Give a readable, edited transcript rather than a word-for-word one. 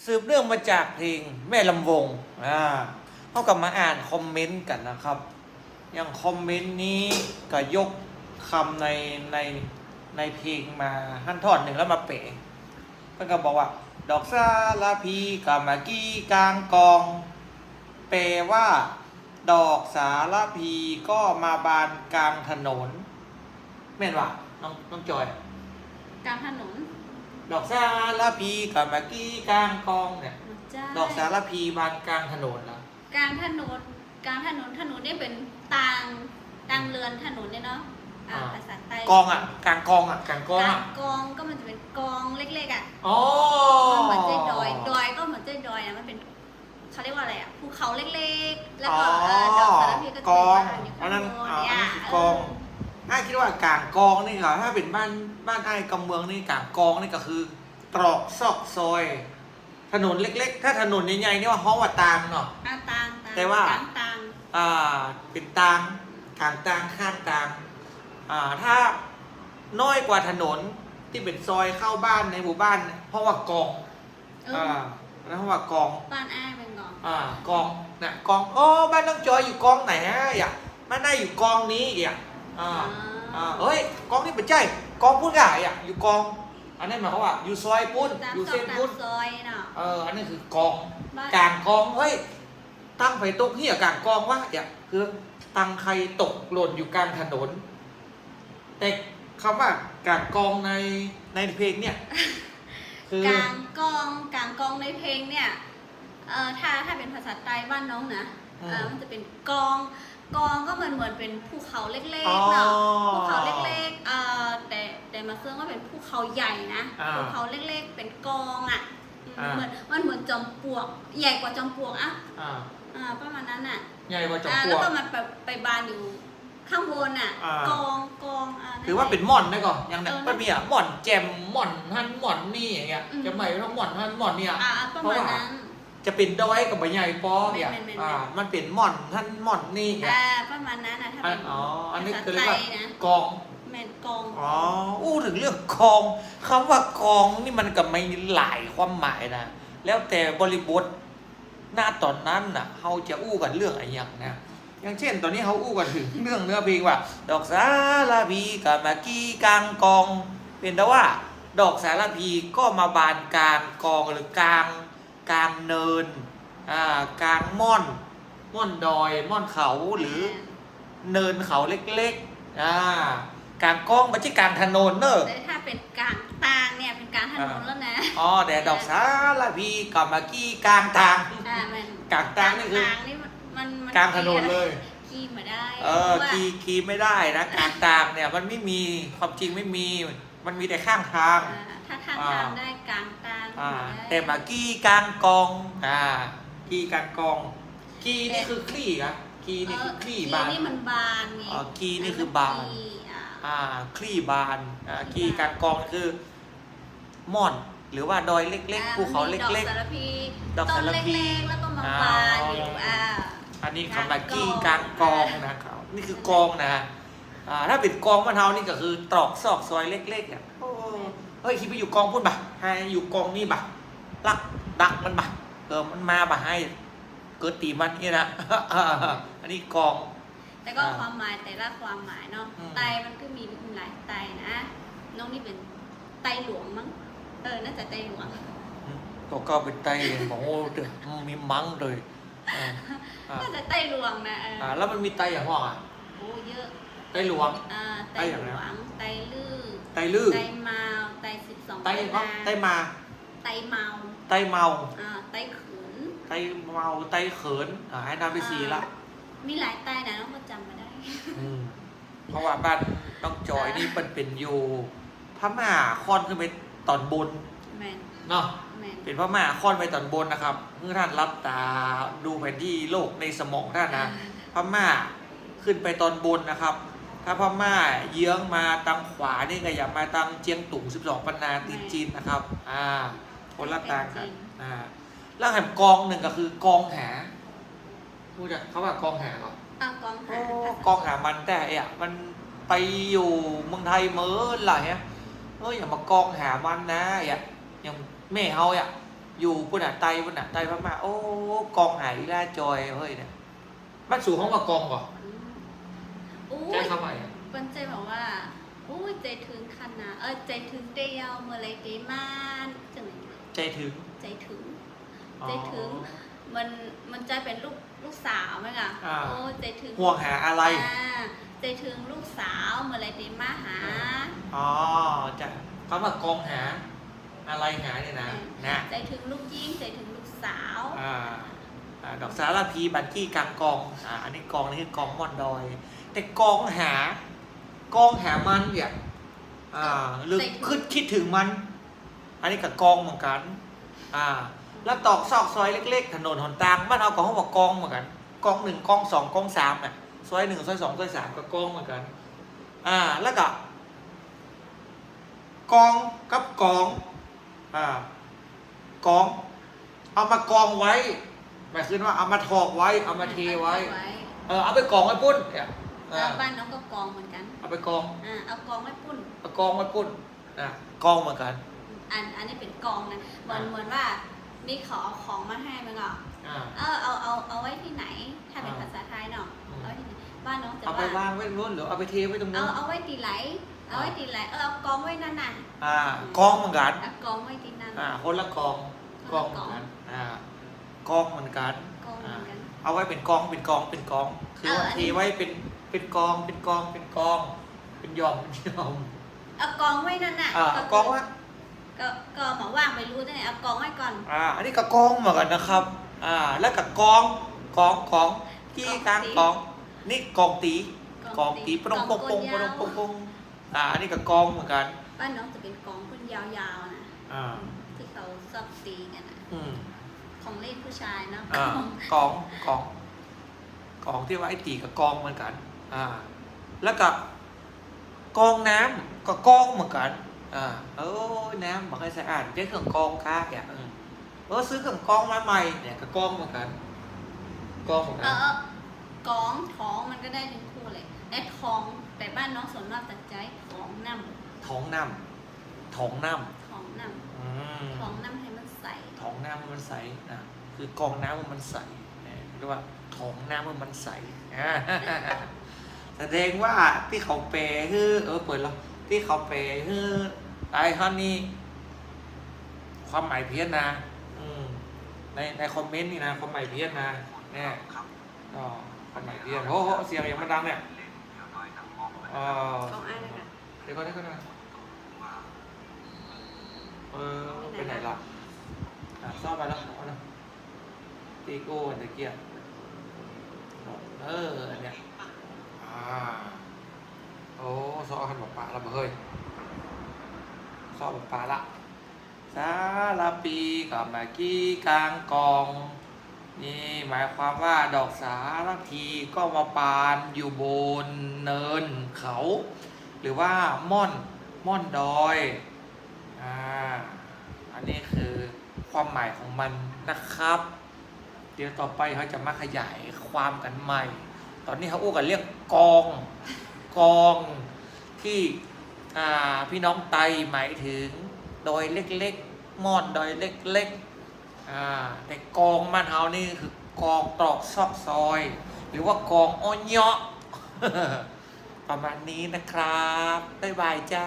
สืบเนื่องมาจากเพลงแม่ลำวงเขากลับมาอ่านคอมเมนต์กันนะครับอย่างคอมเมนต์นี้ก็ยกคำในในเพลงมาหั่นทอดหนึ่งแล้วมาเป๋เพื่อนก็บอกว่าดอกซาลาพีกับมากี้กลางกองแปลว่าดอกสาลาพีก็มาบานกลางถนนแม่นว่ะน้องจอยกลางถนนดอกซาลาพีกับมากี้กลางกองเนี่ยดอกสาลาพีบานกลางถนนนะกลางถนนถนนนี่เป็นตางเรือนถนนเนี่ยเนาะภาษาไทยกองกลางกองกลางกองกองก็มันจะเป็นกองเล็กๆอ๋อมันเหมือนใจดอยก็เหมือนใจดอยมันเป็นเขาเรียกว่าอะไรภูเขาเล็กๆแล้วก็ดอกสาลาพีก็จะเป็นบ้านอยู่ข้างบนเนี่ยกองน่าคิดว่ากลางกองนี่ค่ะถ้าเป็นบ้านไอ้กำเมืองนี่กลางกองนี่ก็คือตรอกซอกซอยถนนเล็กๆถ้าถนนใหญ่ๆนี่ว่าห้องว่าตางเนาะตางแต่ว่าตางเป็นตางกลางตางข้างตางถ้าน้อยกว่าถนนที่เป็นซอยเข้าบ้านในหมู่บ้านเพราะว่ากองแล้วเพราะว่ากองบ้านอ้ายเป็นกองกองเนี่ยกองบ้านน้องจอยอยู่กองไหนอ่ะบ้านได้อยู่กองนี้อ่ะเฮ้ยกองนี้เป็นใจกองพูดง่ายอ่ะอยู่กองอันนั้นหมายความว่าอยู่ซอยปุ้นอยู่เส้นปุ้นซอยเนาะอันนี้คือกองกลางกองเฮ้ยตั้งไฟตกเหี้ยกลางกองวะเนี่ยคือตั้งใครตกหล่นอยู่กลางถนนแต่คำว่ากลางกองในเพลงเนี่ยคือกลางกองในเพลงเนี่ยถ้าเป็นภาษาไทยบ้านน้องนะมันจะเป็นกองก็เหมือนเป็นภูเขาเล็กๆเนาะภูเขาเล็กๆแต่มาเสื่อว่าเป็นภูเขาใหญ่นะภูเขาเล็กๆเป็นกองมันเหมือนจอมปลวกใหญ่กว่าจอมปลวกประมาณนั้นใหญ่กว่าจอมปลวกแล้วก็มันไปบานอยู่ข้างบนกองถือว่าเป็นม่อนได้ก่อนอย่างนั้นมันมีม่อนแจมม่อนฮันม่อนนี่อย่างเงี้ยจะหมายว่าม่อนฮันม่อนเนี่ยประมาณนั้นจะเป็นดอยกับใบใหญ่ปอเนี่ยมันเป็นม่อนท่านม่อนนี่ประมาณนั้นถ้าเป็นอันนี้คือเรียกว่ากองแมนกองถึงเรื่องกองคำว่ากองนี่มันก็ไม่หลายความหมายนะแล้วแต่บริบทหน้าตอนนั้นน่ะเขาจะอู้กันเรื่องอะไรอย่างนะอย่างเช่นตอนนี้เขาอู้กันถึงเรื่องเนื้อเพลงว่าดอกสาลาพีกับมากี้กลางกองเป็นแต่ว่าดอกสาลาพีก็มาบานกลางกองหรือกลางเนินกลางม่อนดอยม่อนเขาหรือเนินเขาเล็กๆกลางกองไม่ใช่กลางถนนเนอะแต่ถ้าเป็นกลางตางเนี่ยเป็นกลางถนนแล้วนะแต่ดอกสาลาพีกับมากี้กลางทางกลางทางนี่คือมันกลางถนนเลยขี่มาได้ขี่ไม่ได้นะกลางทางเนี่ยมันไม่มีความจริงไม่มีมันมีแต่ข้างทางถ้าข้างทางได้กลางทางแต่มากี้กลางกองกี้กลางกองกี้นี่คือคลี่อะกี้นี่คือคลี่บานนี่มันบานไงกี้นี่คือบานคลี่บานกี้กลางกองคือม่อนหรือว่าดอยเล็กๆภูเขาเล็กๆดอกสารพีแล้วก็มาบานอยู่อันนี้คำว่ากี้กลางกองนะครับนี่คือกองนะถ้าเป็นกองมะนาวนี่ก็คือตรอกซอกซอยเล็กๆเฮ้ยคิดไปอยู่กองพูดบ่ให้อยู่กองนี่บ่ลักดักมันบ่มันมาบ่ให้เกิดตีมันนี่นะอันนี้กองแต่ก็ความหมายแต่ละความหมายเนาะไตมันก็มีหลายไตนะน้องนี่เป็นไตหลวงมั้งน่าจะไตหลวงก็เป็นไตบอกโอ้เดี๋ยวมีมั้งเลยน่าจะไตหลวงนะแล้วมันมีไตอย่างห้องโอ้เยอะไตหลวงไตหลวงไตลื้อไตมาไต12ไตมาไตเมาไตเมาไตเขินไตเมาไตเขินให้นำไป4ละมีหลายไตนะน้องก็จำมาได้เพราะว่าบ้านน้องจอยนี่เป็นอยู่พม่าค่อนขึ้นไปตอนบนเนาะเป็นพม่าค่อนไปตอนบนนะครับเมื่อท่านรับตาดูแผนที่โลกในสมองท่านนะพม่าขึ้นไปตอนบนนะครับถ้าพม่าเยื้องมาทางขวานี่ก็อย่ามาทางเจียงตุง12ปันนาติดจีนนะครับคนละทางกันแล้วแห่งกองหนึ่งก็คือกองหาพูดจากเขาว่ากองหาเหรอกองหามันแต่มันไปอยู่เมืองไทยเมื่อไหร่อย่ามากองหามันนะอย่างแม่เขา อยู่ปุ่นอ่ะไตปุ่นอ่ะไตพม่าโอ้กองหายล่าจอยเฮ้ยเนี่ยมันสู่ห้องว่ากองก่อน อู้ ใจเข้าไป มันใจบอกว่าอู้ใจถึงขนาดใจถึงเดียวเมื่อไรเดมานจังไหน ใจถึง ใจถึง อ๋อ ใจถึงมันใจเป็นลูกสาวไหมคะ อ่า โอ้ใจถึง ห่วงหาอะไร ใจถึงลูกสาวเมื่อไรเดมาหา อ๋อจะเขามากองหาอะไรหาเนี่ยนะนะ ใจถึงลูกยิ่งใจถึงลูกสาว ดอกสารพีบันกี้กลางกองอันนี้กองนี่คือกองม่อนดอย แต่กองหมันเนี่ยหรือคิดถึงมัน อันนี้กับกองเหมือนกันแล้วตอกซอกซอยเล็กๆถนนหนทางบ้านเอาของเขาบอกกองเหมือนกันกอง1กอง2กอง3เนี่ยซอย1ซอย2ซอย3ก็กองเหมือนกันแล้วก็กองกับกองกองเอามากองไว้หมายคือว่าเอามาถอกไว้เอามาเทไว้เอาไปกองไว้ปุ้นเนี่ย บ้านน้องก็กองเหมือนกัน เอาไปกอง เอากองไว้ปุ้น เอากองไว้ปุ้นกองเหมือนกัน อันนี้เป็นกองนะเหมือนว่ามีเขาเอาของมาให้มันก็เอาไว้ที่ไหนถ้าเป็นภาษาไทยเนาะเอาไว้ที่ไหนบ้านน้องจะ เอาไปวางไว้ตรงนู้นหรือเอาไปเทไว้ตรงนู้น เอาไว้ตีไหลเอาไว้ตีไหลเอากองไว้นั่นน่ะ กองเหมือนกัน กองไว้ที่นั่น คนละกองกองเหมือนกันกองเหมือนกัน กองเหมือนกัน เอาไว้เป็นกองเป็นกองเป็นกองคือว่าเทไว้เป็นกองเป็นกองเป็นกองเป็นยอมเป็นยอม เอากองไว้นั่นน่ะ กองว่า ก็หมอว่างไปรู้ได้ไงเอากองไว้ก่อน อันนี้ก็กองเหมือนกันนะครับแล้วกับกองกี้กลางกองนี่กองตีปรงปงปงปรงปงปงอันนี้ก็กองเหมือนกัน บ้านน้องจะเป็นกองพุ่นยาวๆนะที่เขาชอบตีกันนะของเล่นผู้ชายเนาะ กองที่ว่าไอ้ตีกับกองเหมือนกันแล้วก็กองน้ำก็กองเหมือนกันน้ำบอกให้สะอาดใช้เครื่องกองค่าอย่างซื้อเครื่องกองมาใหม่เนี่ยก็กองเหมือนกันกองเหมือนกันกองท้องมันก็ได้เป็นคู่เลยแต่ท้องแต่บ้านน้องส่วนมากจะใช้ท้องน้ำท้องน้ำท้องน้ำให้มันใสท้องน้ำมันใสนะคือกองน้ำมันใสเรียกว่าท้องน้ำมันใสแสดงว่าที่เขาแปลคือเปิดแล้วที่เขาแปลคือไอ้ท่อนนี้ความหมายเพี้ยนนะในคอมเมนต์นี่นะความหมายเพี้ยนนะเนี่ยความหมายเพี้ยนโอ้โหเสียงอย่างมันดังเนี่ยของอ้ายนะคะเดี๋ยวก่อนไปไหนล่ะซ่อมไปแล้วเอาละตีโก้ตะเกียบอันเนี้ยโอ้ซอขันบอกปลาละเฮ้ยซอบอกปลาละสาลาปีกับมากี้กลางกองนี่หมายความว่าดอกสาลพีก็มาปานอยู่บนเนินเขาหรือว่าม่อนดอยอันนี้คือความหมายของมันนะครับ เดี๋ยวต่อไปเขาจะมาขยายความกันใหม่ ตอนนี้เขาอู้กันเรียกกองที่พี่น้องไตหมายถึงดอยเล็กๆม่อนดอยเล็กๆแต่กองบ้านเฮานี่คือกองตรอกซอกซอย หรือว่ากองอ้อยเยาะ ประมาณนี้นะครับบ๊ายบายจ้า